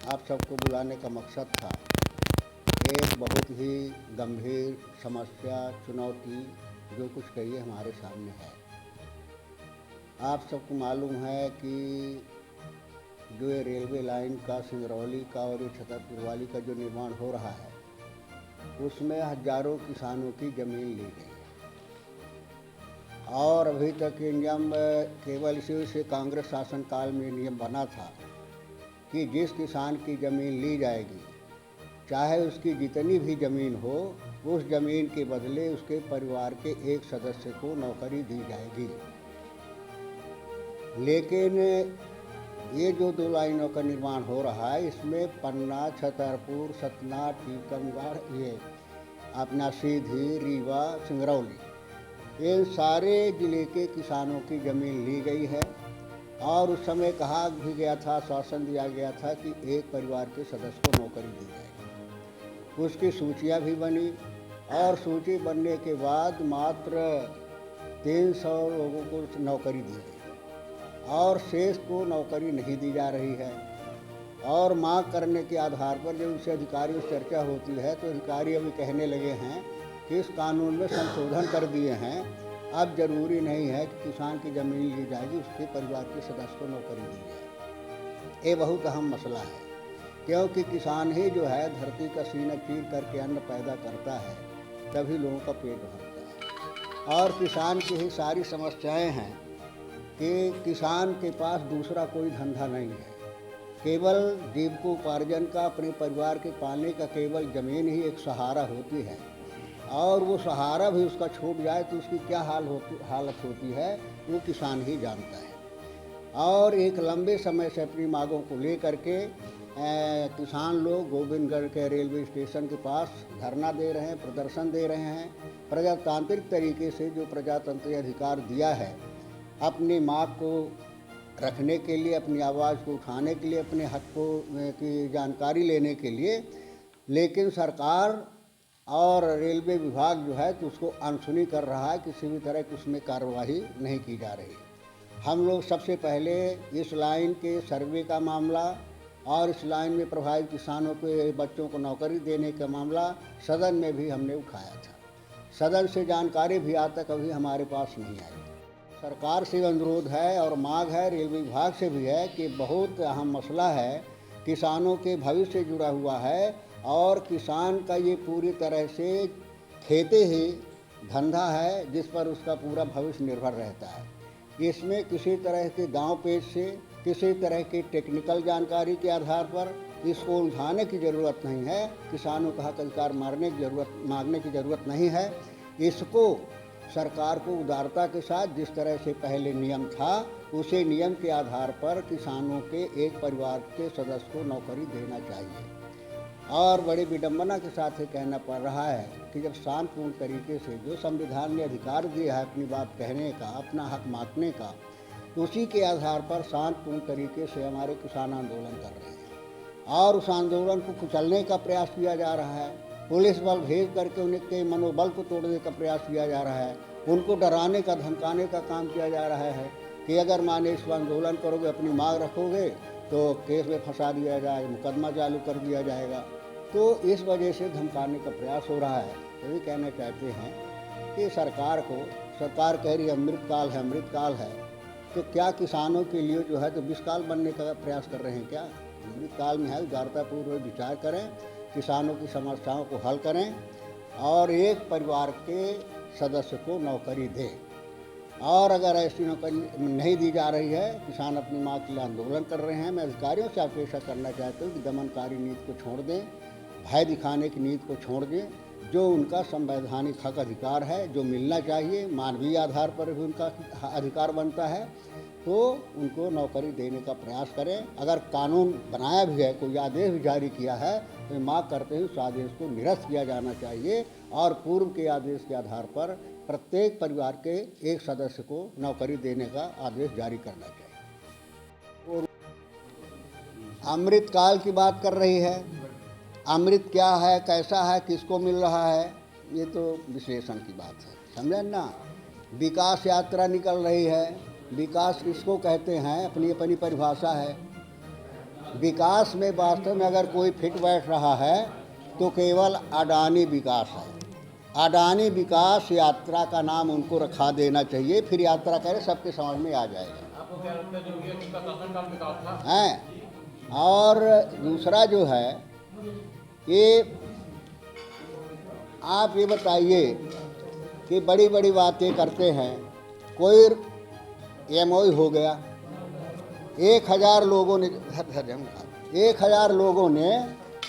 आप सबको बुलाने का मकसद था एक बहुत ही गंभीर समस्या, चुनौती जो कुछ कहिए हमारे सामने है। आप सबको मालूम है कि जो ये रेलवे लाइन का सिंगरौली का और ये छतरपुर वाली का जो निर्माण हो रहा है, उसमें हजारों किसानों की ज़मीन ली गई है। और अभी तक ये नियम केवल इसी से कांग्रेस शासन काल में नियम बना था कि जिस किसान की ज़मीन ली जाएगी, चाहे उसकी जितनी भी ज़मीन हो, उस ज़मीन के बदले उसके परिवार के एक सदस्य को नौकरी दी जाएगी। लेकिन ये जो दो लाइनों का निर्माण हो रहा है, इसमें पन्ना, छतरपुर, सतना, टीकमगढ़, ये अपना सीधी, रीवा, सिंगरौली, इन सारे ज़िले के किसानों की ज़मीन ली गई है। और उस समय कहा भी गया था, आश्वासन दिया गया था कि एक परिवार के सदस्य को नौकरी दी जाएगी। उसकी सूचियां भी बनी और सूची बनने के बाद मात्र 300 लोगों को नौकरी दी गई और शेष को नौकरी नहीं दी जा रही है। और मांग करने के आधार पर जब उससे अधिकारियों से चर्चा होती है तो अधिकारी अभी कहने लगे हैं कि इस कानून में संशोधन कर दिए हैं, अब जरूरी नहीं है कि किसान की ज़मीन ली जाएगी, उसके परिवार के सदस्य को नौकरी दी जाए। ये बहुत अहम मसला है, क्योंकि किसान ही जो है धरती का सीना चीर करके अन्न पैदा करता है, तभी लोगों का पेट भरता है। और किसान की ही सारी समस्याएं हैं कि किसान के पास दूसरा कोई धंधा नहीं है, केवल जीविकोपार्जन का, अपने परिवार के पालने का केवल ज़मीन ही एक सहारा होती है। और वो सहारा भी उसका छूट जाए तो उसकी क्या हालत होती है, वो किसान ही जानता है। और एक लंबे समय से अपनी मांगों को लेकर के किसान लोग गोविंदगढ़ के रेलवे स्टेशन के पास धरना दे रहे हैं, प्रदर्शन दे रहे हैं। प्रजातांत्रिक तरीके से जो प्रजातंत्रीय अधिकार दिया है अपनी मांग को रखने के लिए, अपनी आवाज़ को उठाने के लिए, अपने हक को की जानकारी लेने के लिए, लेकिन सरकार और रेलवे विभाग जो है तो उसको अनसुनी कर रहा है, किसी भी तरह की उसमें कार्यवाही नहीं की जा रही। हम लोग सबसे पहले इस लाइन के सर्वे का मामला और इस लाइन में प्रभावित किसानों के बच्चों को नौकरी देने का मामला सदन में भी हमने उठाया था। सदन से जानकारी भी आज तक अभी हमारे पास नहीं आई। सरकार से अनुरोध है और मांग है, रेलवे विभाग से भी है कि बहुत अहम मसला है, किसानों के भविष्य से जुड़ा हुआ है और किसान का ये पूरी तरह से खेती ही धंधा है जिस पर उसका पूरा भविष्य निर्भर रहता है। इसमें किसी तरह के दांव पेच से, किसी तरह की टेक्निकल जानकारी के आधार पर इसको उलझाने की ज़रूरत नहीं है। किसानों का हक अधिकार मांगने की ज़रूरत नहीं है। इसको सरकार को उदारता के साथ, जिस तरह से पहले नियम था उसी नियम के आधार पर किसानों के एक परिवार के सदस्य को नौकरी देना चाहिए। और बड़ी विडंबना के साथ ये कहना पड़ रहा है कि जब शांतिपूर्ण तरीके से जो संविधान ने अधिकार दिया है अपनी बात कहने का, अपना हक मांगने का, उसी के आधार पर शांतिपूर्ण तरीके से हमारे किसान आंदोलन कर रहे हैं। और उस आंदोलन को कुचलने का प्रयास किया जा रहा है, पुलिस बल भेज करके उनके मनोबल को तोड़ने का प्रयास किया जा रहा है, उनको डराने का, धमकाने का काम किया जा रहा है कि अगर माने इस आंदोलन करोगे, अपनी मांग रखोगे तो केस में फंसा दिया जाएगा, मुकदमा चालू कर दिया जाएगा। तो इस वजह से धमकाने का प्रयास हो रहा है। ये भी कहना चाहते हैं कि सरकार कह रही है अमृतकाल है, अमृतकाल है, तो क्या किसानों के लिए जो है तो विषकाल बनने का प्रयास कर रहे हैं क्या? अमृतकाल में है, उदारतापूर्वक विचार करें, किसानों की समस्याओं को हल करें और एक परिवार के सदस्य को नौकरी दें। और अगर ऐसी नौकरी नहीं दी जा रही है, किसान अपनी मांग के लिए आंदोलन कर रहे हैं, मैं अधिकारियों से अपेक्षा करना चाहता हूँ कि दमनकारी नीति को छोड़ दें, भय दिखाने की नीति को छोड़ दें। जो उनका संवैधानिक हक अधिकार है, जो मिलना चाहिए, मानवीय आधार पर भी उनका अधिकार बनता है, तो उनको नौकरी देने का प्रयास करें। अगर कानून बनाया भी है, कोई आदेश भी जारी किया है, तो मांग करते हैं उस आदेश को निरस्त किया जाना चाहिए और पूर्व के आदेश के आधार पर प्रत्येक परिवार के एक सदस्य को नौकरी देने का आदेश जारी करना चाहिए। और अमृतकाल की बात कर रही है, अमृत क्या है, कैसा है, किसको मिल रहा है, ये तो विश्लेषण की बात है, समझे ना। विकास यात्रा निकल रही है, विकास किसको कहते हैं, अपनी अपनी परिभाषा है। विकास में वास्तव में अगर कोई फिट बैठ रहा है तो केवल अडानी विकास है। अडानी विकास यात्रा का नाम उनको रखा देना चाहिए, फिर यात्रा करें, सबके समझ में आ जाएगा। आपको क्या लगता है जो ये किसका शासनकाल विकास था? हैं। और दूसरा जो है, ये आप ये बताइए कि बड़ी बड़ी बातें करते हैं, कोई एमओयू हो गया, 1000 लोगों ने 1000 लोगों ने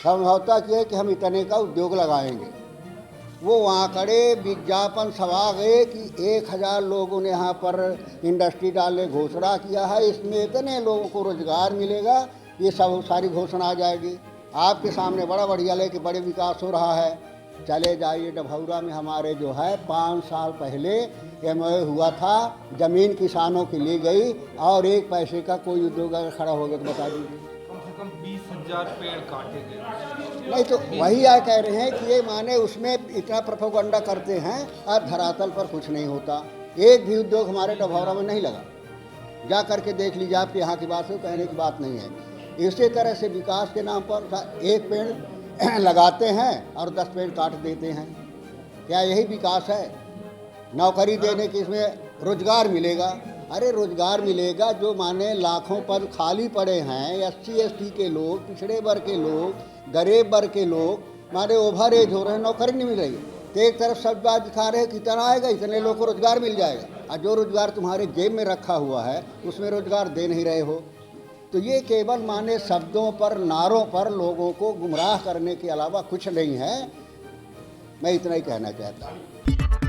समझौता किया कि हम इतने का उद्योग लगाएंगे। वो वहाँ खड़े विज्ञापन छपा गए कि 1000 लोगों ने यहाँ पर इंडस्ट्री डालने घोषणा किया है, इसमें इतने लोगों को रोजगार मिलेगा, ये सब सारी घोषणा आ जाएगी। आपके सामने बड़ा बढ़िया है कि बड़े विकास हो रहा है। चले जाइए डभौरा में हमारे जो है 5 साल पहले एमओयू हुआ था, ज़मीन किसानों की ली गई और 1 पैसे का कोई उद्योग अगर खड़ा हो गया तो बता दीजिए। कम से कम 20,000 पेड़ काटे गए। नहीं तो वही आ कह रहे हैं कि ये माने उसमें इतना प्रोपेगेंडा करते हैं और धरातल पर कुछ नहीं होता। एक भी उद्योग हमारे डभौरा में नहीं लगा, जा करके देख लीजिए। आपके यहाँ की बात है, कहने की बात नहीं है। इसी तरह से विकास के नाम पर 1 पेड़ लगाते हैं और 10 पेड़ काट देते हैं। क्या यही विकास है? नौकरी देने की, इसमें रोजगार मिलेगा। अरे रोजगार मिलेगा जो माने लाखों पद खाली पड़े हैं, SC ST के लोग, पिछड़े वर्ग के लोग, गरीब वर्ग के लोग माने ओवर एज हो रहे हैं, नौकरी नहीं मिल रही है। तो एक तरफ सब बात दिखा रहे हैं कितना आएगा, इतने लोगों को रोजगार मिल जाएगा, और जो रोजगार तुम्हारे जेब में रखा हुआ है उसमें रोजगार दे नहीं रहे हो। तो ये केवल माने शब्दों पर, नारों पर लोगों को गुमराह करने के अलावा कुछ नहीं है। मैं इतना ही कहना चाहता हूँ।